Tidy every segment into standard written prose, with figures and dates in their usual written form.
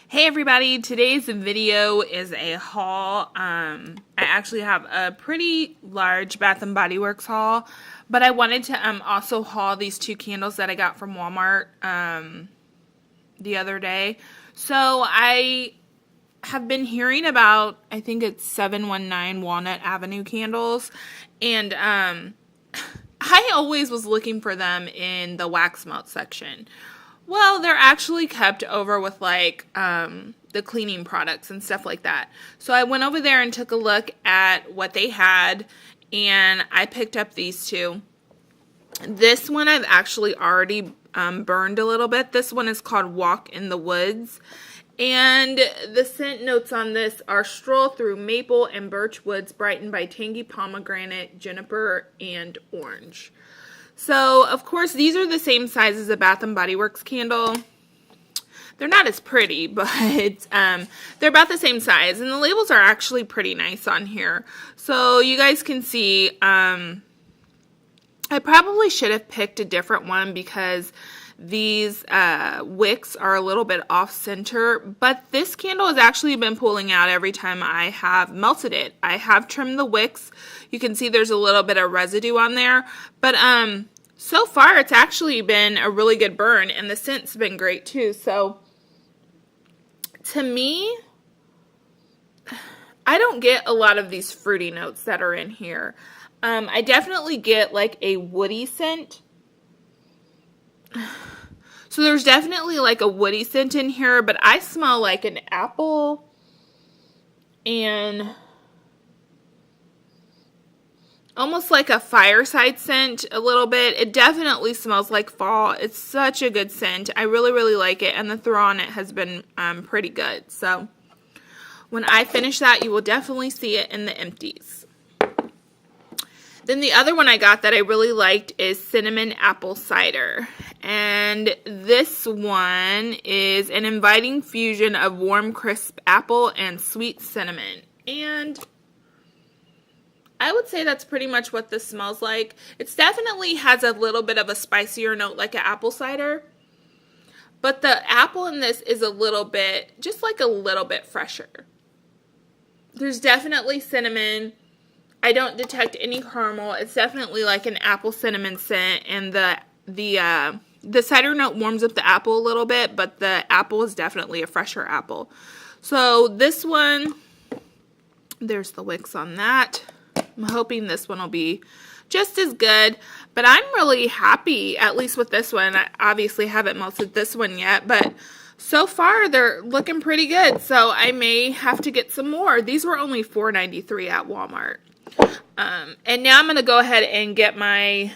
Hey everybody, today's video is a haul. I actually have a pretty large Bath & Body Works haul, but I wanted to also haul these two candles that I got from Walmart the other day. So I have been hearing about, I think it's 719 Walnut Avenue candles, and I always was looking for them in the wax melt section. Well, they're actually kept over with like the cleaning products and stuff like that. So I went over there and took a look at what they had, and I picked up these two. This one I've actually already burned a little bit. This one is called Walk in the Woods. And the scent notes on this are stroll through maple and birch woods brightened by tangy pomegranate, juniper, and orange. So, of course, these are the same size as a Bath & Body Works candle. They're not as pretty, but they're about the same size. And the labels are actually pretty nice on here. So, you guys can see, I probably should have picked a different one because these wicks are a little bit off-center. But this candle has actually been pulling out every time I have melted it. I have trimmed the wicks. You can see there's a little bit of residue on there. But so far, it's actually been a really good burn. And the scent's been great, too. So, to me, I don't get a lot of these fruity notes that are in here. I definitely get like a woody scent. So there's definitely like a woody scent in here, but I smell like an apple and almost like a fireside scent a little bit. It definitely smells like fall. It's such a good scent. I really, really like it, and the throw on it has been pretty good. So when I finish that, you will definitely see it in the empties. Then the other one I got that I really liked is Cinnamon Apple Cider. And this one is an inviting fusion of warm, crisp apple and sweet cinnamon. And I would say that's pretty much what this smells like. It definitely has a little bit of a spicier note like an apple cider. But the apple in this is a little bit, just like a little bit fresher. There's definitely cinnamon. I don't detect any caramel. It's definitely like an apple cinnamon scent, and the cider note warms up the apple a little bit, but the apple is definitely a fresher apple. So this one, there's the wicks on that. I'm hoping this one will be just as good, but I'm really happy, at least with this one. I obviously haven't melted this one yet, but so far they're looking pretty good, so I may have to get some more. These were only $4.93 at Walmart. And now I'm going to go ahead and get my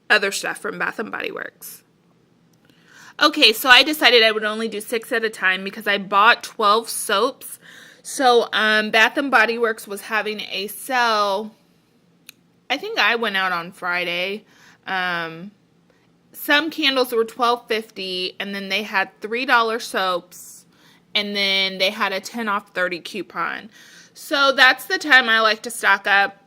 other stuff from Bath & Body Works. Okay, so I decided I would only do 6 at a time because I bought 12 soaps. So Bath & Body Works was having a sale. I think I went out on Friday. Some candles were $12.50, and then they had $3 soaps, and then they had a 10 off 30 coupon. So that's the time I like to stock up.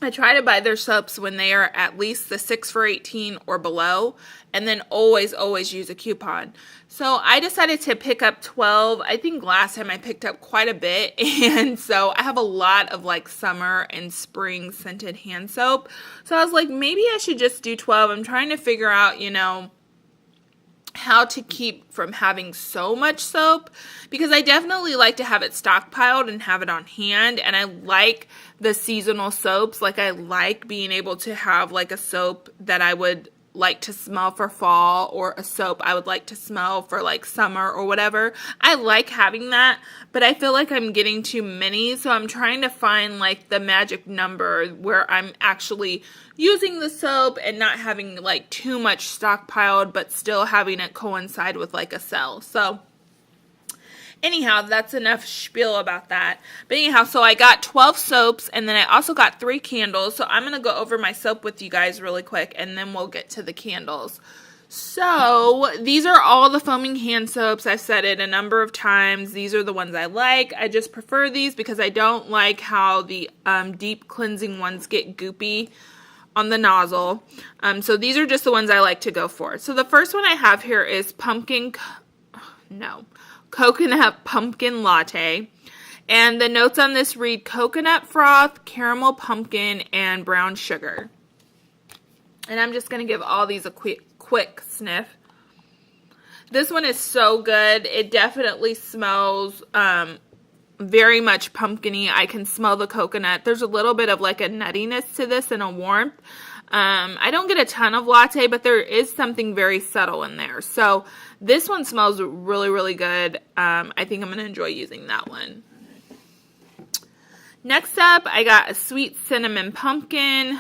I try to buy their soaps when they are at least the 6 for $18 or below, and then always use a coupon. So I decided to pick up 12. I think last time I picked up quite a bit, and so I have a lot of like summer and spring scented hand soap. So I was like, maybe I should just do 12. I'm trying to figure out, how to keep from having so much soap, because I definitely like to have it stockpiled and have it on hand, and I like the seasonal soaps. Like, I like being able to have like a soap that I would like to smell for fall, or a soap I would like to smell for like summer or whatever. I like having that, but I feel like I'm getting too many, so I'm trying to find like the magic number where I'm actually using the soap and not having like too much stockpiled, but still having it coincide with like a sale. So anyhow, that's enough spiel about that. But anyhow, so I got 12 soaps, and then I also got 3 candles. So I'm going to go over my soap with you guys really quick, and then we'll get to the candles. So these are all the foaming hand soaps. I've said it a number of times. These are the ones I like. I just prefer these because I don't like how the deep cleansing ones get goopy on the nozzle. So these are just the ones I like to go for. So the first one I have here is pumpkin No. Coconut pumpkin latte. And the notes on this read coconut froth, caramel pumpkin, and brown sugar. And I'm just going to give all these a quick sniff. This one is so good. It definitely smells very much pumpkin-y. I can smell the coconut. There's a little bit of like a nuttiness to this and a warmth. I don't get a ton of latte, but there is something very subtle in there. So this one smells really, really good. I think I'm going to enjoy using that one. Next up, I got a sweet cinnamon pumpkin.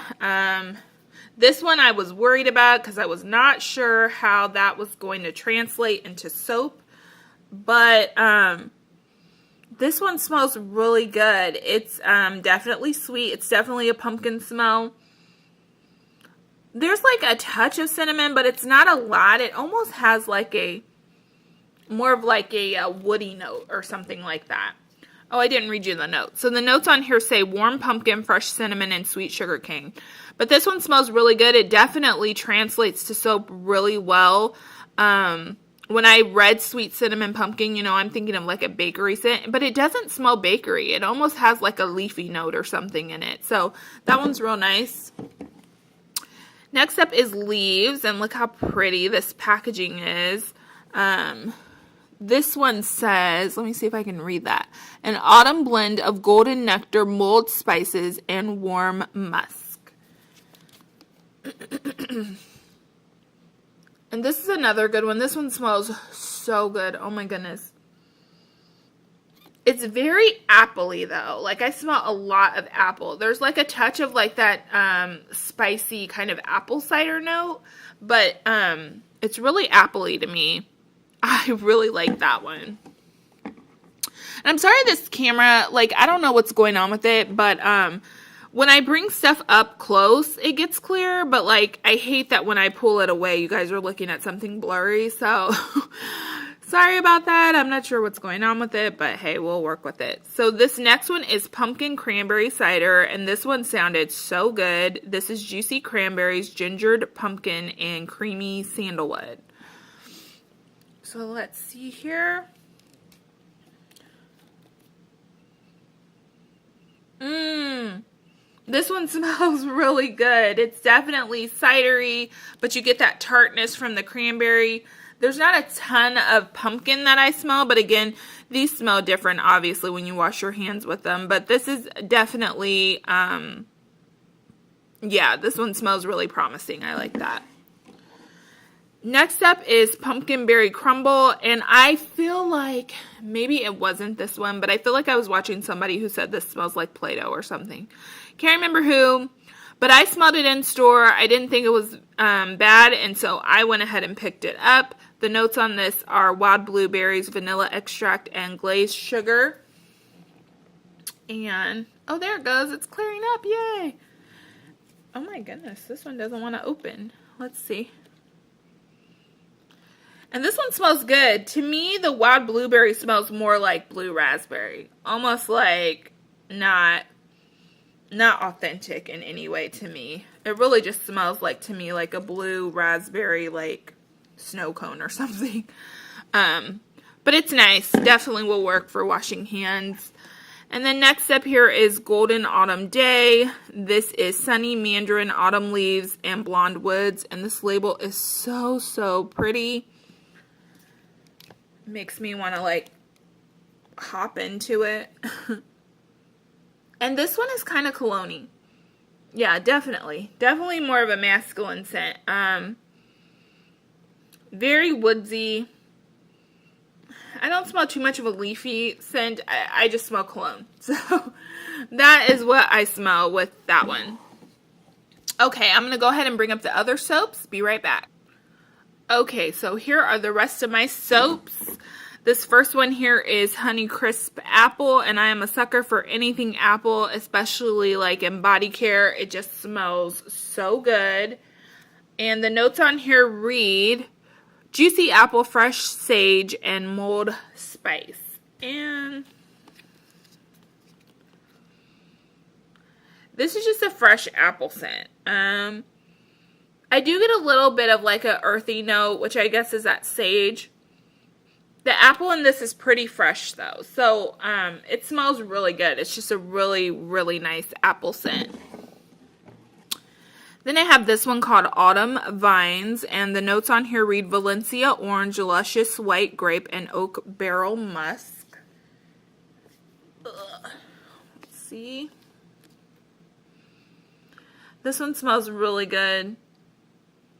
This one I was worried about because I was not sure how that was going to translate into soap. But this one smells really good. It's definitely sweet. It's definitely a pumpkin smell. There's like a touch of cinnamon, but it's not a lot. It almost has like more of like a woody note or something like that. Oh, I didn't read you the notes. So the notes on here say warm pumpkin, fresh cinnamon, and sweet sugar cane. But this one smells really good. It definitely translates to soap really well. When I read sweet cinnamon pumpkin, you know, I'm thinking of like a bakery scent. But it doesn't smell bakery. It almost has like a leafy note or something in it. So that one's real nice. Next up is leaves. And look how pretty this packaging is. This one says, let me see if I can read that. An autumn blend of golden nectar, mulled spices, and warm musk. And this is another good one. This one smells so good. Oh my goodness. It's very apple-y though. Like I smell a lot of apple. There's like a touch of like that spicy kind of apple cider note. But it's really apple-y to me. I really like that one. And I'm sorry this camera, like, I don't know what's going on with it, but when I bring stuff up close, it gets clear, but, like, I hate that when I pull it away, you guys are looking at something blurry, so sorry about that. I'm not sure what's going on with it, but hey, we'll work with it. So this next one is pumpkin cranberry cider, and this one sounded so good. This is juicy cranberries, gingered pumpkin, and creamy sandalwood. So let's see here. This one smells really good. It's definitely cidery, but you get that tartness from the cranberry. There's not a ton of pumpkin that I smell, but again, these smell different, obviously, when you wash your hands with them. But this is definitely, yeah, this one smells really promising. I like that. Next up is pumpkin berry crumble, and I feel like, maybe it wasn't this one, but I feel like I was watching somebody who said this smells like Play-Doh or something. Can't remember who, but I smelled it in store. I didn't think it was bad, and so I went ahead and picked it up. The notes on this are wild blueberries, vanilla extract, and glazed sugar. And, oh, there it goes. It's clearing up. Yay. Oh, my goodness. This one doesn't want to open. Let's see. And this one smells good. To me, the wild blueberry smells more like blue raspberry. Almost like not authentic in any way to me. It really just smells like, to me, like a blue raspberry, like snow cone or something. But it's nice. Definitely will work for washing hands. And then next up here is Golden Autumn Day. This is Sunny Mandarin Autumn Leaves and Blonde Woods. And this label is so, so pretty. Makes me want to like hop into it. And this one is kind of cologne-y. Yeah, definitely. Definitely more of a masculine scent. Very woodsy. I don't smell too much of a leafy scent. I just smell cologne. So that is what I smell with that one. Okay, I'm going to go ahead and bring up the other soaps. Be right back. Okay, so here are the rest of my soaps. This first one here is Honeycrisp Apple, and I am a sucker for anything apple, especially like in body care. It just smells so good. And the notes on here read juicy apple, fresh sage, and mulled spice. And this is just a fresh apple scent. I do get a little bit of like a earthy note, which I guess is that sage. The apple in this is pretty fresh though, so it smells really good. It's just a really, really nice apple scent. Then I have this one called Autumn Vines, and the notes on here read Valencia orange, luscious white grape, and oak barrel musk. Let's see. This one smells really good.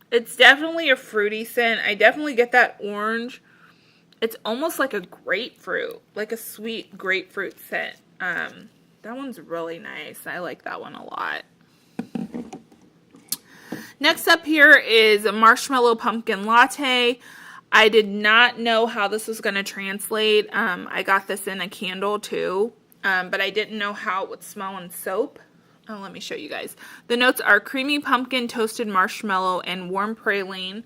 It's definitely a fruity scent. I definitely get that orange. It's almost like a grapefruit, like a sweet grapefruit scent. That one's really nice. I like that one a lot. Next up here is a Marshmallow Pumpkin Latte. I did not know how this was going to translate. I got this in a candle too, but I didn't know how it would smell in soap. Oh, let me show you guys. The notes are creamy pumpkin, toasted marshmallow, and warm praline.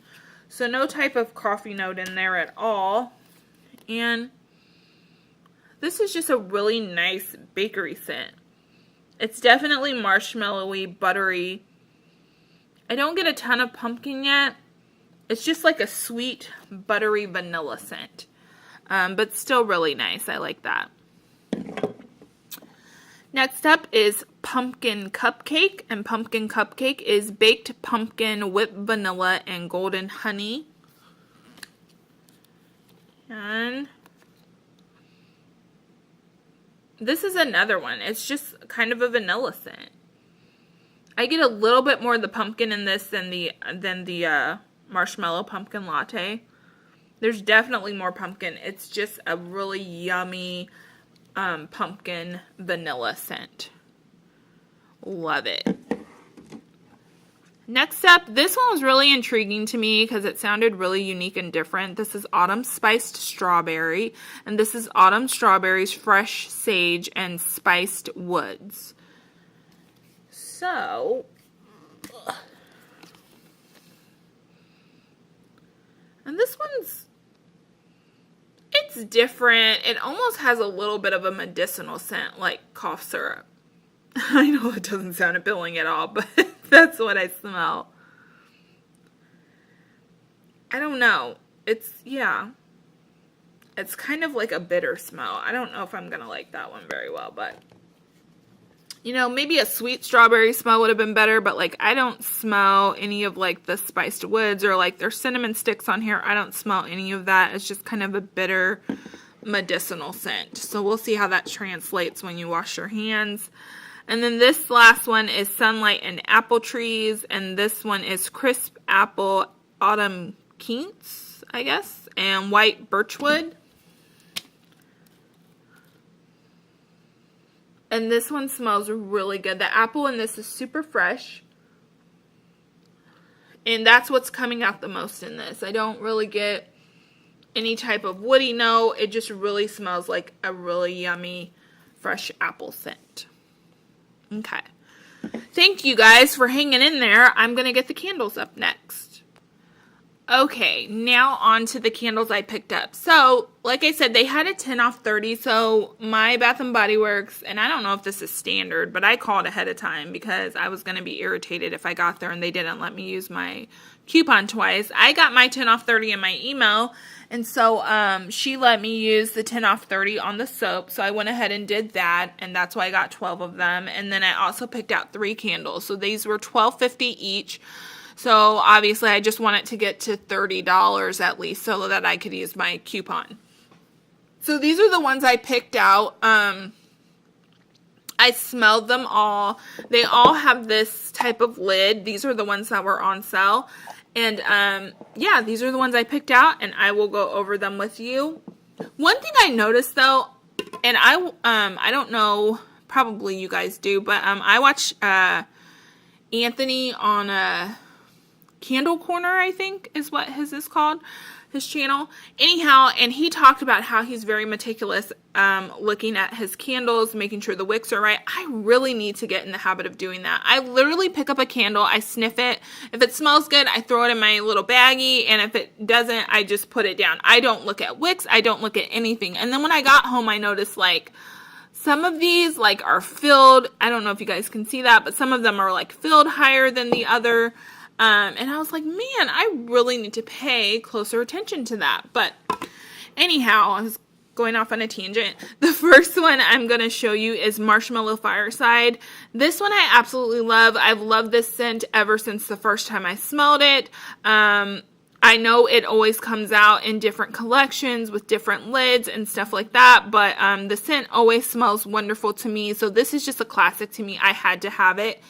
So no type of coffee note in there at all. And this is just a really nice bakery scent. It's definitely marshmallowy, buttery. I don't get a ton of pumpkin yet. It's just like a sweet, buttery vanilla scent. But still really nice. I like that. Next up is Pumpkin Cupcake. And Pumpkin Cupcake is baked pumpkin, whipped vanilla, and golden honey. And this is another one. It's just kind of a vanilla scent. I get a little bit more of the pumpkin in this than the Marshmallow Pumpkin Latte. There's definitely more pumpkin. It's just a really yummy pumpkin vanilla scent. Love it. Next up, this one was really intriguing to me because it sounded really unique and different. This is Autumn Spiced Strawberry, and this is Autumn Strawberries, Fresh Sage, and Spiced Woods. So, and this one's, it's different. It almost has a little bit of a medicinal scent, like cough syrup. I know it doesn't sound appealing at all, but that's what I smell. I don't know. It's kind of like a bitter smell. I don't know if I'm going to like that one very well, but you know, maybe a sweet strawberry smell would have been better, but like I don't smell any of like the spiced woods or like there's cinnamon sticks on here. I don't smell any of that. It's just kind of a bitter medicinal scent. So we'll see how that translates when you wash your hands. And then this last one is Sunlight and Apple Trees, and this one is Crisp Apple, Autumn Quince, I guess, and White Birchwood. And this one smells really good. The apple in this is super fresh. And that's what's coming out the most in this. I don't really get any type of woody note. It just really smells like a really yummy fresh apple scent. Okay. Thank you guys for hanging in there. I'm going to get the candles up next. Okay, now on to the candles I picked up. So, like I said, they had a 10 off 30. So, my Bath & Body Works, and I don't know if this is standard, but I called ahead of time because I was going to be irritated if I got there and they didn't let me use my coupon twice. I got my 10 off 30 in my email, and so she let me use the 10 off 30 on the soap. So, I went ahead and did that, and that's why I got 12 of them. And then I also picked out 3 candles. So, these were $12.50 each. So, obviously, I just want it to get to $30 at least so that I could use my coupon. So, these are the ones I picked out. I smelled them all. They all have this type of lid. These are the ones that were on sale. And, yeah, these are the ones I picked out, and I will go over them with you. One thing I noticed, though, and I don't know, probably you guys do, but I watch Anthony on Candle Corner, I think is what his is called, his channel. Anyhow, and he talked about how he's very meticulous looking at his candles, making sure the wicks are right. I really need to get in the habit of doing that. I literally pick up a candle, I sniff it. If it smells good, I throw it in my little baggie, and if it doesn't, I just put it down. I don't look at wicks, I don't look at anything. And then when I got home, I noticed like some of these like are filled. I don't know if you guys can see that, but some of them are like filled higher than the other. And I was like, man, I really need to pay closer attention to that. But Anyhow, I was going off on a tangent. The first one I'm going to show you is Marshmallow Fireside. This one I absolutely love. I've loved this scent ever since the first time I smelled it. I know it always comes out in different collections with different lids and stuff like that, but the scent always smells wonderful to me, so this is just a classic to me. I had to have it.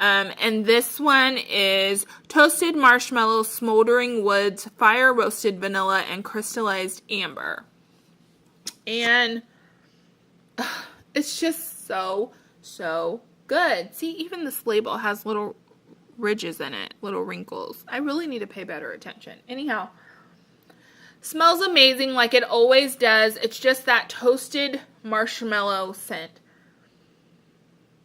And this one is Toasted Marshmallow, Smoldering Woods, Fire Roasted Vanilla, and Crystallized Amber. And it's just so, so good. See, even this label has little ridges in it, little wrinkles. I really need to pay better attention. Anyhow, smells amazing like it always does. It's just that toasted marshmallow scent.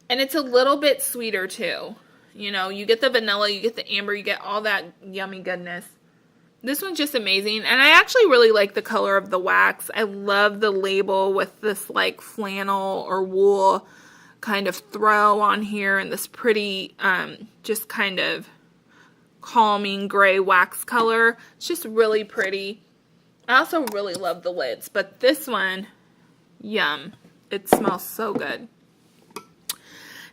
And it's a little bit sweeter too. You know, you get the vanilla, you get the amber, you get all that yummy goodness. This one's just amazing. And I actually really like the color of the wax. I love the label with this like flannel or wool kind of throw on here and this pretty, just kind of calming gray wax color. It's just really pretty. I also really love the lids, but this one, yum. It smells so good.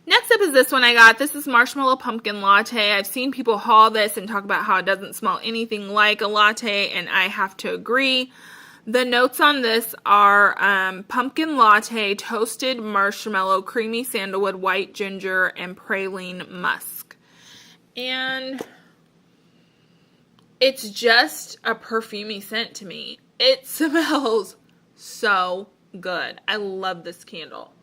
Next up is this one I got. This is Marshmallow Pumpkin Latte. I've seen people haul this and talk about how it doesn't smell anything like a latte, and I have to agree. The notes on this are pumpkin latte, toasted marshmallow, creamy sandalwood, white ginger, and praline musk. And it's just a perfumey scent to me. It smells so good. I love this candle.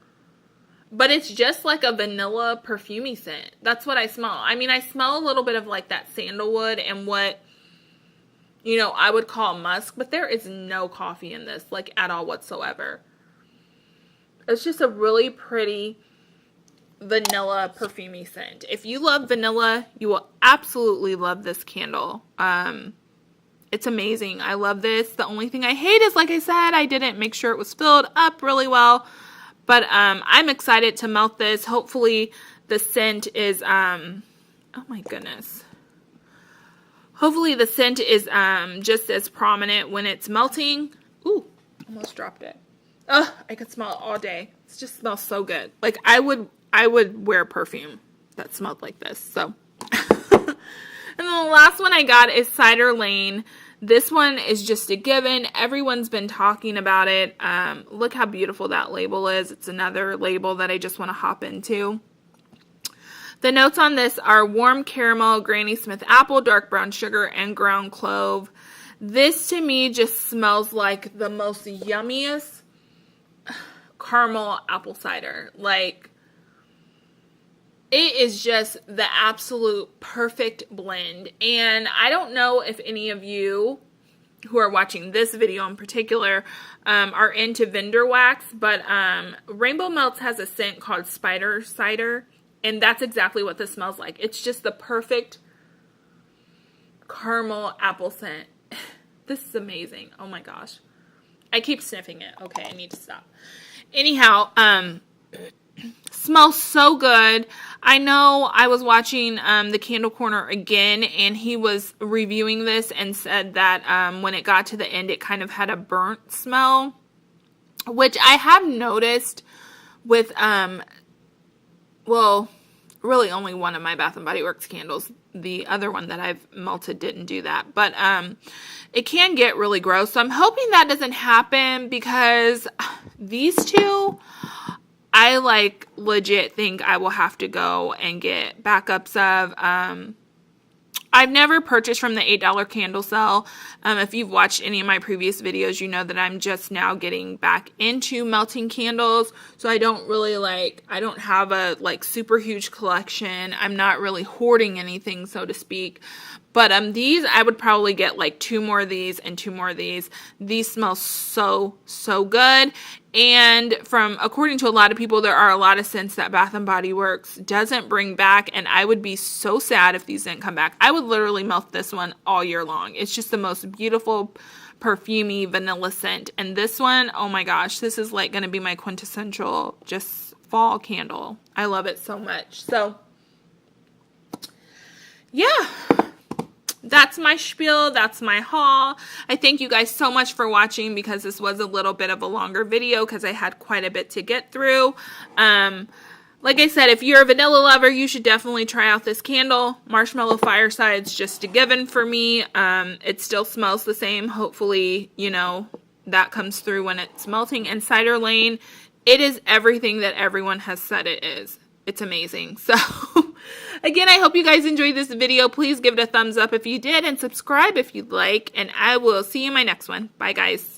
But it's just like a vanilla perfumey scent. That's what I smell. I mean, I smell a little bit of like that sandalwood and what, you know, I would call musk, but there is no coffee in this, like, at all whatsoever. It's just a really pretty vanilla perfumey scent. If you love vanilla, you will absolutely love this candle. It's amazing. I love this. The only thing I hate is, like I said, I didn't make sure it was filled up really well. But I'm excited to melt this. Hopefully the scent is, oh my goodness. Hopefully the scent is just as prominent when it's melting. Ooh, almost dropped it. Oh, I could smell it all day. It just smells so good. Like I would wear perfume that smelled like this. So, and then the last one I got is Cider Lane. This one is just a given. Everyone's been talking about it. Look how beautiful that label is. It's another label that I just want to hop into. The notes on this are warm caramel, Granny Smith apple, dark brown sugar, and ground clove. This to me just smells like the most yummiest caramel apple cider. Like, it is just the absolute perfect blend. And I don't know if any of you who are watching this video in particular are into vendor wax, but Rainbow Melts has a scent called Spider Cider. And that's exactly what this smells like. It's just the perfect caramel apple scent. This is amazing. Oh my gosh. I keep sniffing it. Okay, I need to stop. Anyhow, smells so good. I know I was watching the Candle Corner again, and he was reviewing this and said that when it got to the end, it kind of had a burnt smell, which I have noticed with well, really only one of my Bath & Body Works candles. The other one that I've melted didn't do that. But it can get really gross. So I'm hoping that doesn't happen because these two, I like legit think I will have to go and get backups of. I've never purchased from the $8 candle sale. If you've watched any of my previous videos, you know that I'm just now getting back into melting candles. So I don't really I don't have a super huge collection. I'm not really hoarding anything, so to speak. But these, I would probably get 2 more of these and 2 more of these. These smell so, so good. And according to a lot of people, there are a lot of scents that Bath & Body Works doesn't bring back. And I would be so sad if these didn't come back. I would literally melt this one all year long. It's just the most beautiful, perfumey vanilla scent. And this one, oh my gosh, this is going to be my quintessential just fall candle. I love it so much. So, yeah. that's my spiel. That's my haul. I thank you guys so much for watching, because this was a little bit of a longer video because I had quite a bit to get through. Like I said, if you're a vanilla lover, you should definitely try out this candle. Marshmallow Fireside's just a given for me. It still smells the same. Hopefully, you know, that comes through when it's melting. And Cider Lane, it is everything that everyone has said it is. It's amazing. So, again, I hope you guys enjoyed this video. Please give it a thumbs up if you did, and subscribe if you'd like. And I will see you in my next one. Bye, guys.